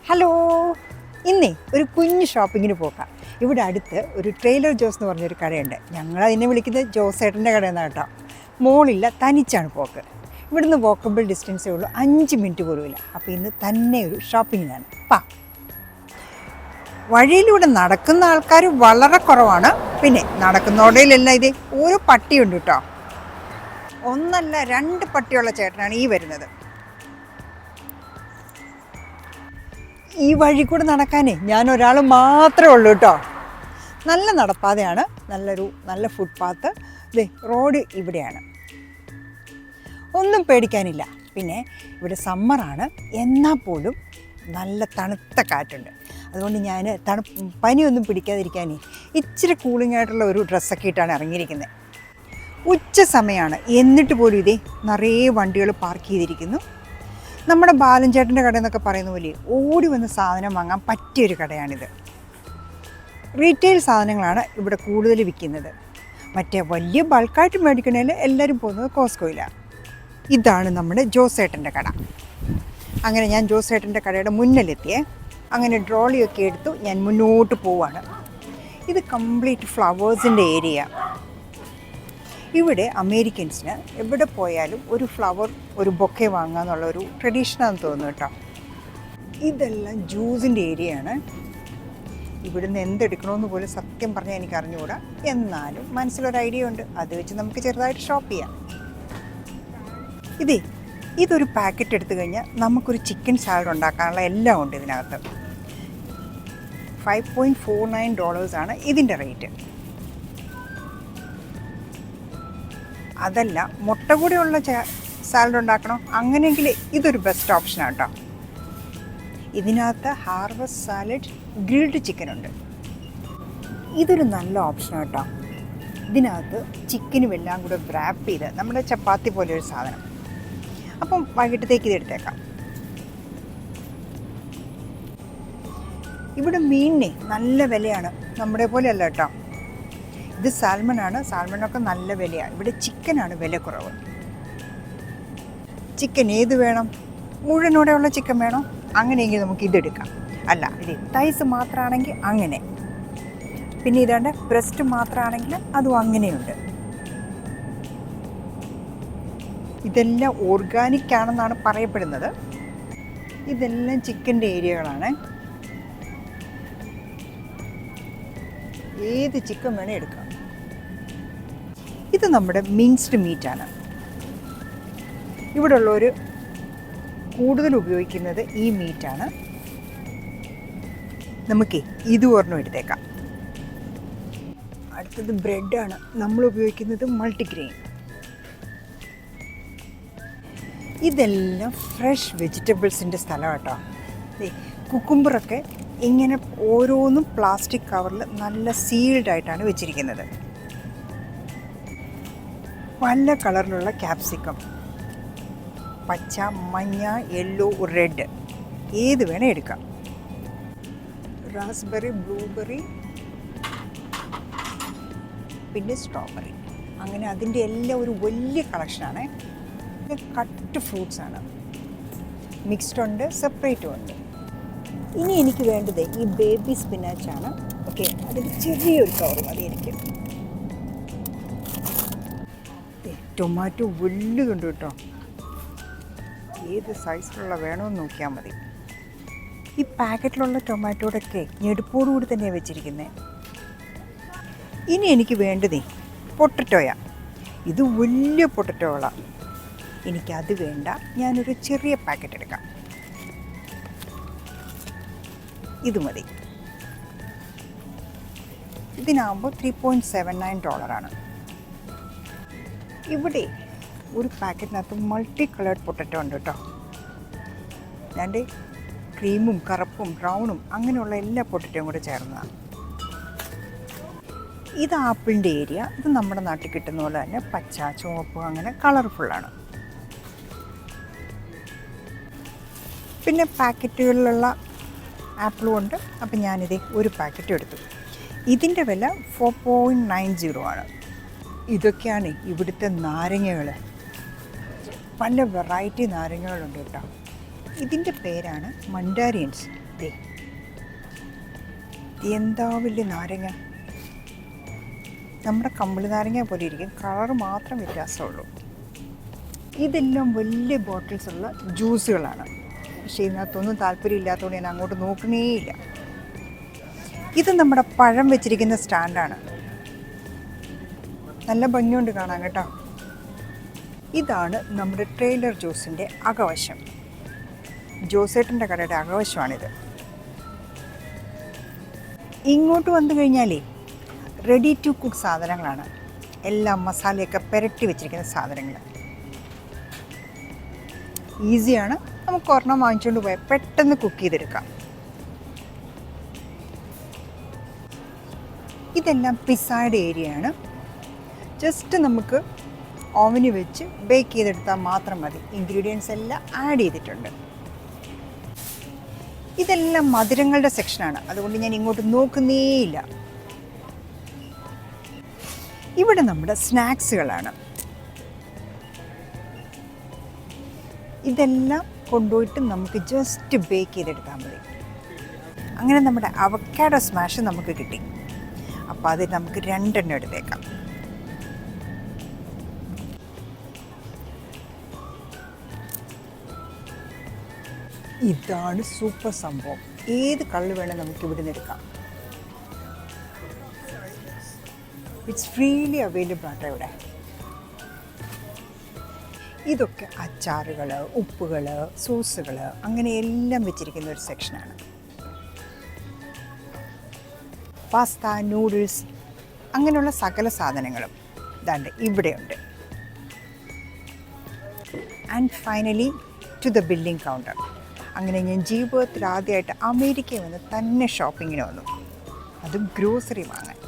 Hello, ഇന്നേ ഒരു കുഞ്ഞ് ഷോപ്പിങ്ങിന് പോകാം. ഇവിടെ അടുത്ത് ഒരു ട്രെയിലർ ജോസ് എന്ന് പറഞ്ഞൊരു കടയുണ്ട്. ഞങ്ങൾ അതിനെ വിളിക്കുന്നത് ജോസേട്ടൻ്റെ കടയെന്നാണ് കേട്ടോ. മോളില്ല, തനിച്ചാണ് പോക്ക്. ഇവിടുന്ന് വോക്കബിൾ ഡിസ്റ്റൻസേ ഉള്ളൂ, 5 മിനിറ്റ് പോലുമില്ല. അപ്പോൾ ഇന്ന് തന്നെ ഒരു ഷോപ്പിങ്ങിനാണ്. വഴിയിലൂടെ നടക്കുന്ന ആൾക്കാർ വളരെ കുറവാണ്. പിന്നെ നടക്കുന്നോടയിലെല്ലാം ഇതേ ഓരോ പട്ടിയുണ്ട് കേട്ടോ. ഒന്നല്ല 2 പട്ടിയുള്ള ചേട്ടനാണ് ഈ വരുന്നത്. ഈ വഴി കൂടെ നടക്കാനേ ഞാൻ ഒരാൾ മാത്രമേ ഉള്ളൂ കേട്ടോ. നല്ല നടപ്പാതയാണ്, നല്ല ഫുട്പാത്ത്. റോഡ് ഇവിടെയാണ്, ഒന്നും പേടിക്കാനില്ല. പിന്നെ ഇവിടെ സമ്മറാണ്, എന്നാൽ പോലും നല്ല തണുത്ത കാറ്റുണ്ട്. അതുകൊണ്ട് ഞാൻ പനിയൊന്നും പിടിക്കാതിരിക്കാനേ ഇച്ചിരി കൂളിംഗ് ആയിട്ടുള്ള ഒരു ഡ്രസ്സൊക്കെ ഇട്ടാണ് ഇറങ്ങിയിരിക്കുന്നത്. ഉച്ച സമയമാണ്, എന്നിട്ട് പോലും ഇതേ നിറയെ വണ്ടികൾ പാർക്ക് ചെയ്തിരിക്കുന്നു. നമ്മുടെ ബാലൻചേട്ടൻ്റെ കട എന്നൊക്കെ പറയുന്ന പോലെ ഓടി വന്ന് സാധനം വാങ്ങാൻ പറ്റിയൊരു കടയാണിത്. റീറ്റെയിൽ സാധനങ്ങളാണ് ഇവിടെ കൂടുതൽ വിൽക്കുന്നത്. മറ്റേ വലിയ ബൾക്കായിട്ട് മേടിക്കണേൽ എല്ലാവരും പോകുന്നത് കോസ്കോയിലാണ്. ഇതാണ് നമ്മുടെ ജോസേട്ടൻ്റെ കട. അങ്ങനെ ഞാൻ ജോസേട്ടൻ്റെ കടയുടെ മുന്നിലെത്തിയേ. അങ്ങനെ ട്രോളിയൊക്കെ എടുത്തു ഞാൻ മുന്നോട്ട് പോവാണ്. ഇത് കംപ്ലീറ്റ് ഫ്ലവേഴ്സിൻ്റെ ഏരിയ. ഇവിടെ അമേരിക്കൻസിന് എവിടെ പോയാലും ഒരു ഫ്ലവർ, ഒരു ബൊക്കെ വാങ്ങുക എന്നുള്ള ഒരു ട്രഡീഷനാണെന്ന് തോന്നുന്നു കേട്ടോ. ഇതെല്ലാം ജ്യൂസിൻ്റെ ഏരിയയാണ്. ഇവിടുന്ന് എന്തെടുക്കണമെന്ന് പോലും സത്യം പറഞ്ഞാൽ എനിക്ക് അറിഞ്ഞുകൂടാ. എന്നാലും മനസ്സിലൊരു ഐഡിയ ഉണ്ട്, അത് വെച്ച് നമുക്ക് ചെറുതായിട്ട് ഷോപ്പ് ചെയ്യാം. ഇതൊരു പാക്കറ്റ് എടുത്തു കഴിഞ്ഞാൽ നമുക്കൊരു ചിക്കൻ സാലഡ് ഉണ്ടാക്കാനുള്ള എല്ലാം ഉണ്ട് ഇതിനകത്ത്. $5.49 ഇതിൻ്റെ റേറ്റ്. അതല്ല, മുട്ട കൂടെയുള്ള സാലഡ് ഉണ്ടാക്കണം, അങ്ങനെയെങ്കിൽ ഇതൊരു ബെസ്റ്റ് ഓപ്ഷനാണ് കേട്ടോ. ഇതിനകത്ത് ഹാർവസ്റ്റ് സാലഡ്, ഗ്രിൽഡ് ചിക്കൻ ഉണ്ട്. ഇതൊരു നല്ല ഓപ്ഷനാണ് കേട്ടോ. ഇതിനകത്ത് ചിക്കനും എല്ലാം കൂടെ റാപ്പ് ചെയ്ത് നമ്മുടെ ചപ്പാത്തി പോലെ ഒരു സാധനം. അപ്പം വൈകിട്ടത്തേക്ക് ഇത് എടുത്തേക്കാം. ഇവിടെ മീനിനെ നല്ല വിലയാണ്, നമ്മുടെ പോലെയല്ല കേട്ടോ. ഇത് സാൽമണാണ്, സാൽമണൊക്കെ നല്ല വിലയാണ്. ഇവിടെ ചിക്കനാണ് വില കുറവ്. ചിക്കൻ ഏത് വേണം? മുഴുവനോടെയുള്ള ചിക്കൻ വേണോ? അങ്ങനെയെങ്കിൽ നമുക്ക് ഇതെടുക്കാം. അല്ല, ഇത് തൈസ് മാത്രമാണെങ്കിൽ അങ്ങനെ. പിന്നെ ഇതാണ്ട് ബ്രസ്റ്റ് മാത്രമാണെങ്കിൽ അതും അങ്ങനെയുണ്ട്. ഇതെല്ലാം ഓർഗാനിക് ആണെന്നാണ് പറയപ്പെടുന്നത്. ഇതെല്ലാം ചിക്കൻ്റെ ഏരിയകളാണ്. ഏത് ചിക്കൻ വേണേൽ എടുക്കാം. ഇത് നമ്മുടെ മിൻസ്ഡ് മീറ്റാണ്. ഇവിടെ ഉള്ളവർ കൂടുതൽ ഉപയോഗിക്കുന്നത് ഈ മീറ്റാണ്. നമുക്ക് ഇത് ഒരെണ്ണം എടുത്തേക്കാം. അടുത്തത് ബ്രെഡാണ്. നമ്മൾ ഉപയോഗിക്കുന്നത് മൾട്ടിഗ്രെയിൻ. ഇതെല്ലാം ഫ്രഷ് വെജിറ്റബിൾസിൻ്റെ സ്ഥലം കേട്ടോ. കുക്കുംബറൊക്കെ ഇങ്ങനെ ഓരോന്നും പ്ലാസ്റ്റിക് കവറിൽ നല്ല സീൽഡായിട്ടാണ് വെച്ചിരിക്കുന്നത്. പല കളറിലുള്ള ക്യാപ്സിക്കം, പച്ച, മഞ്ഞ, യെല്ലോ, റെഡ്, ഏത് വേണേൽ എടുക്കാം. റാസ്ബെറി, ബ്ലൂബെറി, പിന്നെ സ്ട്രോബെറി, അങ്ങനെ അതിൻ്റെ എല്ലാം ഒരു വലിയ കളക്ഷനാണ്. കട്ട് ഫ്രൂട്ട്സാണ്, മിക്സ്ഡ് ഉണ്ട്, സെപ്പറേറ്റും ഉണ്ട്. ഇനി എനിക്ക് വേണ്ടത് ഈ ബേബി സ്പിനാച്ചാണ്. ഓക്കെ, അതിന് ചെറിയൊരു കവർ മതി എനിക്ക്. ടൊമാറ്റോ വലുതുണ്ട് കേട്ടോ. ഏത് സൈസിലുള്ള വേണമെന്ന് നോക്കിയാൽ മതി. ഈ പാക്കറ്റിലുള്ള ടൊമാറ്റോടൊക്കെ ഞെടുപ്പോടുകൂടി തന്നെയാണ് വെച്ചിരിക്കുന്നത്. ഇനി എനിക്ക് വേണ്ടതേ പൊട്ടറ്റോയാണ്. ഇത് വലിയ പൊട്ടറ്റോകളാണ്. എനിക്കത് വേണ്ട, ഞാനൊരു ചെറിയ പാക്കറ്റ് എടുക്കാം. ഇത് മതി. ഇതിനാകുമ്പോൾ $3.79. ഇവിടെ ഒരു പാക്കറ്റിനകത്ത് മൾട്ടി കളേർഡ് പൊട്ടറ്റോ ഉണ്ട് കേട്ടോ. രണ്ട് ക്രീമും കറുപ്പും ബ്രൗണും അങ്ങനെയുള്ള എല്ലാ പൊട്ടറ്റോയും കൂടെ ചേർന്നതാണ്. ഇത് ആപ്പിളിൻ്റെ ഏരിയ. ഇത് നമ്മുടെ നാട്ടിൽ കിട്ടുന്ന പോലെ തന്നെ പച്ച, ചുവപ്പ്, അങ്ങനെ കളർഫുള്ളാണ്. പിന്നെ പാക്കറ്റുകളിലുള്ള ആപ്പിളും ഉണ്ട്. അപ്പം ഞാനിത് ഒരു പാക്കറ്റ് എടുത്തു. ഇതിൻ്റെ വില $4.90. ഇതൊക്കെയാണ് ഇവിടുത്തെ നാരങ്ങകൾ. പല വെറൈറ്റി നാരങ്ങകളുണ്ട് കേട്ടോ. ഇതിൻ്റെ പേരാണ് മണ്ടാരിയൻസ്. ദേ എന്താ വലിയ നാരങ്ങ, നമ്മുടെ കമ്പിളി നാരങ്ങ പോലെ ഇരിക്കും, കളറ് മാത്രം വ്യത്യാസമുള്ളൂ. ഇതെല്ലാം വലിയ ബോട്ടിൽസ് ഉള്ള ജ്യൂസുകളാണ്. പക്ഷേ ഇതിനകത്തൊന്നും താല്പര്യമില്ലാത്തതുകൊണ്ട് ഞാൻ അങ്ങോട്ട് നോക്കണേയില്ല. ഇത് നമ്മുടെ പഴം വെച്ചിരിക്കുന്ന സ്റ്റാൻഡാണ്. നല്ല ഭംഗിയുണ്ട് കാണാൻ കേട്ടോ. ഇതാണ് നമ്മുടെ ട്രെയിലർ ജ്യൂസിൻ്റെ അകവശം. ജോസേട്ടൻ്റെ കടയുടെ അകവശമാണിത്. ഇങ്ങോട്ട് വന്നു കഴിഞ്ഞാലേ റെഡി ടു കുക്ക് സാധനങ്ങളാണ്. എല്ലാം മസാലയൊക്കെ പുരട്ടി വെച്ചിരിക്കുന്ന സാധനങ്ങൾ. ഈസിയാണ്, നമുക്ക് ഒരെണ്ണം വാങ്ങിച്ചുകൊണ്ട് പോയാൽ പെട്ടെന്ന് കുക്ക് ചെയ്തെടുക്കാം. ഇതെല്ലാം പിസ്സയുടെ ഏരിയയാണ്. ജസ്റ്റ് നമുക്ക് ഓവനിൽ വെച്ച് ബേക്ക് ചെയ്തെടുത്താൽ മാത്രം മതി. ഇൻഗ്രീഡിയൻസ് എല്ലാം ആഡ് ചെയ്തിട്ടുണ്ട്. ഇതെല്ലാം മധുരങ്ങളുടെ സെക്ഷനാണ്, അതുകൊണ്ട് ഞാൻ ഇങ്ങോട്ട് നോക്കുന്നേയില്ല. ഇവിടെ നമ്മുടെ സ്നാക്സുകളാണ്. ഇതെല്ലാം കൊണ്ടുപോയിട്ട് നമുക്ക് ജസ്റ്റ് ബേക്ക് ചെയ്തെടുത്താൽ മതി. അങ്ങനെ നമ്മുടെ അവക്കാഡോ സ്മാഷ് നമുക്ക് കിട്ടി. അപ്പോൾ അത് നമുക്ക് 2 എണ്ണം എടുത്തേക്കാം. ഇതാണ് സൂപ്പർ സംഭവം. ഏത് കള്ള് വേണം നമുക്ക് ഇവിടെ നിന്ന് എടുക്കാം. ഇറ്റ്സ് ഫ്രീലി അവൈലബിൾ ആട്ടോ ഇവിടെ. ഇതൊക്കെ അച്ചാറുകൾ, ഉപ്പുകൾ, സോസുകൾ, അങ്ങനെ എല്ലാം വെച്ചിരിക്കുന്ന ഒരു സെക്ഷനാണ്. പാസ്ത, നൂഡിൽസ്, അങ്ങനെയുള്ള സകല സാധനങ്ങളും ഇതാണ്ട് ഇവിടെയുണ്ട്. And finally to the billing counter. അങ്ങനെ ഞാൻ ജീവിതത്തിൽ ആദ്യമായിട്ട് അമേരിക്കയിൽ വന്ന് തന്നെ ഷോപ്പിങ്ങിന് വന്നു, അതും ഗ്രോസറി വാങ്ങാൻ.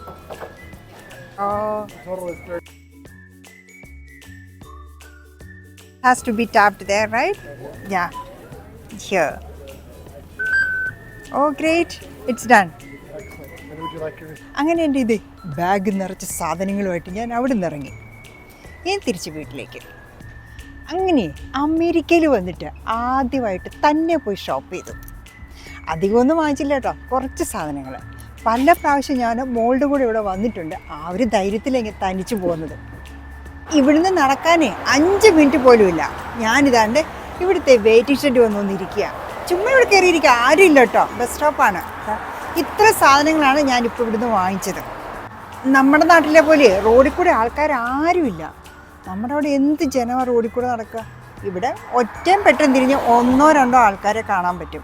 Has to be tapped there, right? Yeah, here. Oh great, it's done. അങ്ങനെ എൻ്റെ ഇത് ബാഗ് നിറച്ച് സാധനങ്ങളുമായിട്ട് ഞാൻ അവിടെ നിന്ന് ഇറങ്ങി. ഞാൻ തിരിച്ച് വീട്ടിലേക്ക്. അങ്ങനെ അമേരിക്കയിൽ വന്നിട്ട് ആദ്യമായിട്ട് തന്നെ പോയി ഷോപ്പ് ചെയ്തു. അധികമൊന്നും വാങ്ങിച്ചില്ല കേട്ടോ, കുറച്ച് സാധനങ്ങൾ. പല പ്രാവശ്യം ഞാൻ മോളുടെ കൂടെ ഇവിടെ വന്നിട്ടുണ്ട്. ആ ഒരു ധൈര്യത്തിലെങ്കിൽ തനിച്ച് പോകുന്നത്. ഇവിടുന്ന് നടക്കാനേ 5 മിനിറ്റ് പോലും ഇല്ല. ഞാനിതാണ്ട് ഇവിടുത്തെ വെയിറ്റിംഗ് ഷെഡ് വന്നിരിക്കുക. ചുമ്മാ ഇവിടെ കയറിയിരിക്കുക, ആരും ഇല്ല കേട്ടോ. ബസ് സ്റ്റോപ്പാണ്. ഇത്ര സാധനങ്ങളാണ് ഞാനിപ്പോൾ ഇവിടുന്ന് വാങ്ങിച്ചത്. നമ്മുടെ നാട്ടിലെ പോലെ റോഡിൽ കൂടെ ആൾക്കാർ ആരുമില്ല. നമ്മുടെ അവിടെ എന്ത് ജനമാണ് റോഡിൽ കൂടെ നടക്കുക. ഇവിടെ ഒറ്റയും പെട്ടെന്ന് തിരിഞ്ഞ് 1-2 ആൾക്കാരെ കാണാൻ പറ്റും.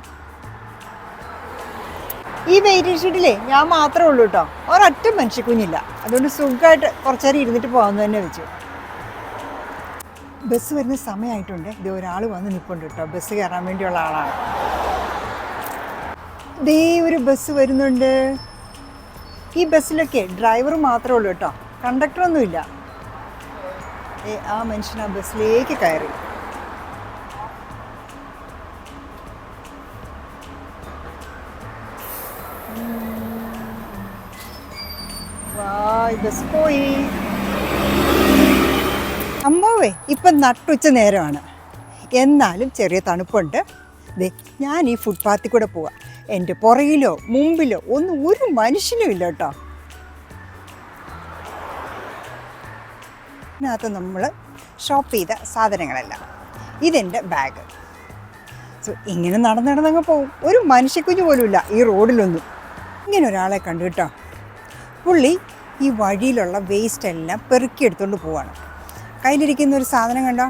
ഈ വെയിറ്റിംഗ് ഷെഡിലേ ഞാൻ മാത്രമേ ഉള്ളൂ കേട്ടോ, ഒരൊറ്റ മനുഷ്യക്കുഞ്ഞില്ല. അതുകൊണ്ട് സുഖമായിട്ട് കുറച്ച് നേരം ഇരുന്നിട്ട് പോകാമെന്ന് തന്നെ വെച്ചു. ബസ് വരുന്ന സമയമായിട്ടുണ്ട്. ഇത് ഒരാൾ വന്ന് നിൽപ്പുണ്ട് കേട്ടോ, ബസ് കയറാൻ വേണ്ടിയുള്ള ആളാണ്. ദേ ഒരു ബസ് വരുന്നുണ്ട്. ഈ ബസ്സിലൊക്കെ ഡ്രൈവർ മാത്രമേ ഉള്ളൂ കേട്ടോ, കണ്ടക്ടറൊന്നുമില്ല. ആ മനുഷ്യൻ ആ ബസ്സിലേക്ക് കയറി. ബസ് പോയി. സംഭവേ ഇപ്പം നട്ടുച്ച നേരമാണ്, എന്നാലും ചെറിയ തണുപ്പുണ്ട്. ദേ ഞാൻ ഈ ഫുട്പാത്തിൽ കൂടെ പോവാം. എൻ്റെ പുറകിലോ മുമ്പിലോ ഒന്നും ഒരു മനുഷ്യനും ഇല്ല കേട്ടോ. ഇതിനകത്ത് നമ്മൾ ഷോപ്പ് ചെയ്ത സാധനങ്ങളെല്ലാം. ഇതെൻ്റെ ബാഗ്. സോ ഇങ്ങനെ നടന്നങ്ങ് പോകും. ഒരു മനുഷ്യക്കുഞ്ഞു പോലും ഇല്ല ഈ റോഡിലൊന്നും. ഇങ്ങനെ ഒരാളെ കണ്ടു കേട്ടോ. പുള്ളി ഈ വഴിയിലുള്ള വേസ്റ്റ് എല്ലാം പെറുക്കിയെടുത്തുകൊണ്ട് പോവാണ്. കയ്യിലിരിക്കുന്ന ഒരു സാധനം കണ്ടോ,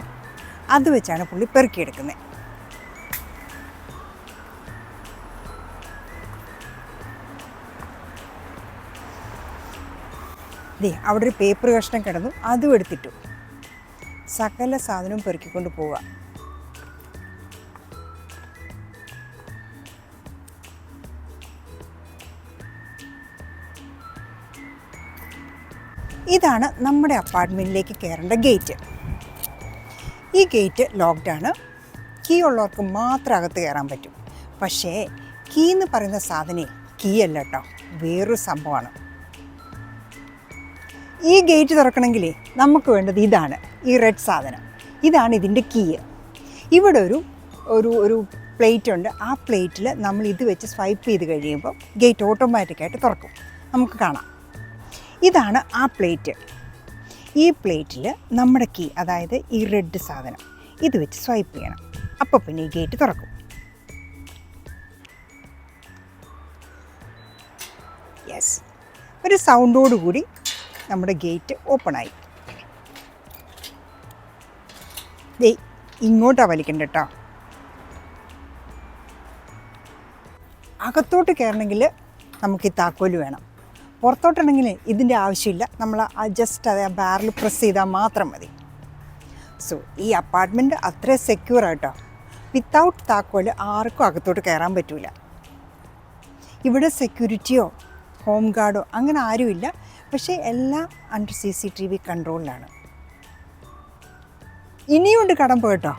അത് വെച്ചാണ് പുള്ളി പെറുക്കിയെടുക്കുന്നത്. അവിടെ ഒരു പേപ്പർ കഷ്ണം കിടന്നു, അതും എടുത്തിട്ടു. സകല സാധനവും പെറുക്കിക്കൊണ്ട് പോവുക. ഇതാണ് നമ്മുടെ അപ്പാർട്ട്മെൻറ്റിലേക്ക് കയറേണ്ട ഗേറ്റ്. ഈ ഗേറ്റ് ലോക്ക്ഡാണ്. കീ ഉള്ളവർക്ക് മാത്രം അകത്ത് കയറാൻ പറ്റും. പക്ഷേ കീ എന്ന് പറയുന്ന സാധനം കീ അല്ല കേട്ടോ, വേറൊരു സംഭവമാണ്. ഈ ഗേറ്റ് തുറക്കണമെങ്കിൽ നമുക്ക് വേണ്ടത് ഇതാണ്, ഈ റെഡ് സാധനം. ഇതാണ് ഇതിൻ്റെ കീ. ഇവിടെ ഒരു പ്ലേറ്റ് ഉണ്ട്. ആ പ്ലേറ്റിൽ നമ്മൾ ഇത് വെച്ച് സ്വൈപ്പ് ചെയ്ത് കഴിയുമ്പോൾ ഗേറ്റ് ഓട്ടോമാറ്റിക്കായിട്ട് തുറക്കും. നമുക്ക് കാണാം. ഇതാണ് ആ പ്ലേറ്റ്. ഈ പ്ലേറ്റിൽ നമ്മുടെ കീ, അതായത് ഈ റെഡ് സാധനം, ഇത് വെച്ച് സ്വൈപ്പ് ചെയ്യണം. അപ്പോൾ പിന്നെ ഈ ഗേറ്റ് തുറക്കും. യെസ്, ഒരു സൗണ്ടോടുകൂടി നമ്മുടെ ഗേറ്റ് ഓപ്പണായി. ദേ ഇങ്ങോട്ടാണ് വലിക്കണ്ട കേട്ടോ. അകത്തോട്ട് കയറണമെങ്കിൽ നമുക്ക് ഈ താക്കോല് വേണം. പുറത്തോട്ടാണെങ്കിൽ ഇതിൻ്റെ ആവശ്യമില്ല. നമ്മൾ ജസ്റ്റ് അത് ബാരൽ പ്രസ് ചെയ്താൽ മാത്രം മതി. സോ ഈ അപ്പാർട്ട്മെൻറ്റ് അത്ര സെക്യൂർ ആട്ടോ. വിത്തൗട്ട് താക്കോല് ആർക്കും അകത്തോട്ട് കയറാൻ പറ്റില്ല. ഇവിടെ സെക്യൂരിറ്റിയോ ഹോം ഗാർഡോ അങ്ങനെ ആരുമില്ല. പക്ഷേ എല്ലാം അണ്ടർ CCTV കൺട്രോളിലാണ്. ഇനിയുണ്ട് കടമ്പ കേട്ടോ.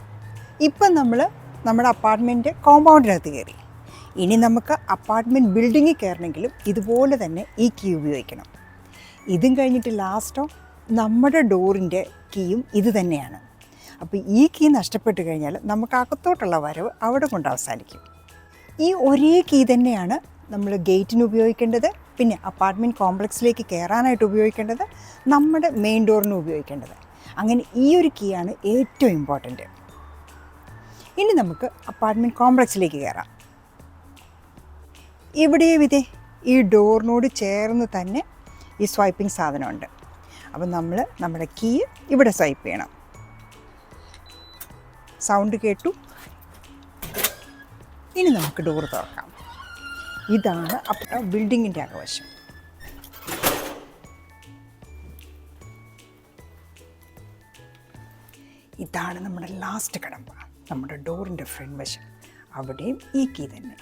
ഇപ്പം നമ്മൾ നമ്മുടെ അപ്പാർട്ട്മെൻറ്റ് കോമ്പൗണ്ടിനകത്ത് കയറി. ഇനി നമുക്ക് അപ്പാർട്ട്മെൻറ്റ് ബിൽഡിങ്ങിൽ കയറണമെങ്കിലും ഇതുപോലെ തന്നെ ഈ കീ ഉപയോഗിക്കണം. ഇതും കഴിഞ്ഞിട്ട് ലാസ്റ്റോ നമ്മുടെ ഡോറിൻ്റെ കീയും ഇത് തന്നെയാണ്. അപ്പോൾ ഈ കീ നഷ്ടപ്പെട്ട് കഴിഞ്ഞാൽ നമുക്ക് അകത്തോട്ടുള്ള വരവ് അവിടെ കൊണ്ട് അവസാനിക്കും. ഈ ഒരേ കീ തന്നെയാണ് നമ്മൾ ഗേറ്റിന് ഉപയോഗിക്കേണ്ടത്, പിന്നെ അപ്പാർട്ട്മെൻറ്റ് കോംപ്ലക്സിലേക്ക് കയറാനായിട്ട് ഉപയോഗിക്കേണ്ടത്, നമ്മുടെ മെയിൻ ഡോറിന് ഉപയോഗിക്കേണ്ടത്. അങ്ങനെ ഈ ഒരു കീയാണ് ഏറ്റവും ഇമ്പോർട്ടൻറ്റ്. ഇനി നമുക്ക് അപ്പാർട്ട്മെൻറ്റ് കോംപ്ലക്സിലേക്ക് കയറാം. ഇവിടെയും ഇതേ ഈ ഡോറിനോട് ചേർന്ന് തന്നെ ഈ സ്വൈപ്പിംഗ് സാധനമുണ്ട്. അപ്പം നമ്മൾ നമ്മുടെ കീ ഇവിടെ സ്വൈപ്പ് ചെയ്യണം. സൗണ്ട് കേട്ടു. ഇനി നമുക്ക് ഡോർ തുറക്കാം. ഇതാണ് ബിൽഡിങ്ങിൻ്റെ അകവശം. ഇതാണ് നമ്മുടെ ലാസ്റ്റ് കടമ്പ, നമ്മുടെ ഡോറിൻ്റെ ഫ്രണ്ട് വശം. അവിടെയും ഈ കീ തന്നെ.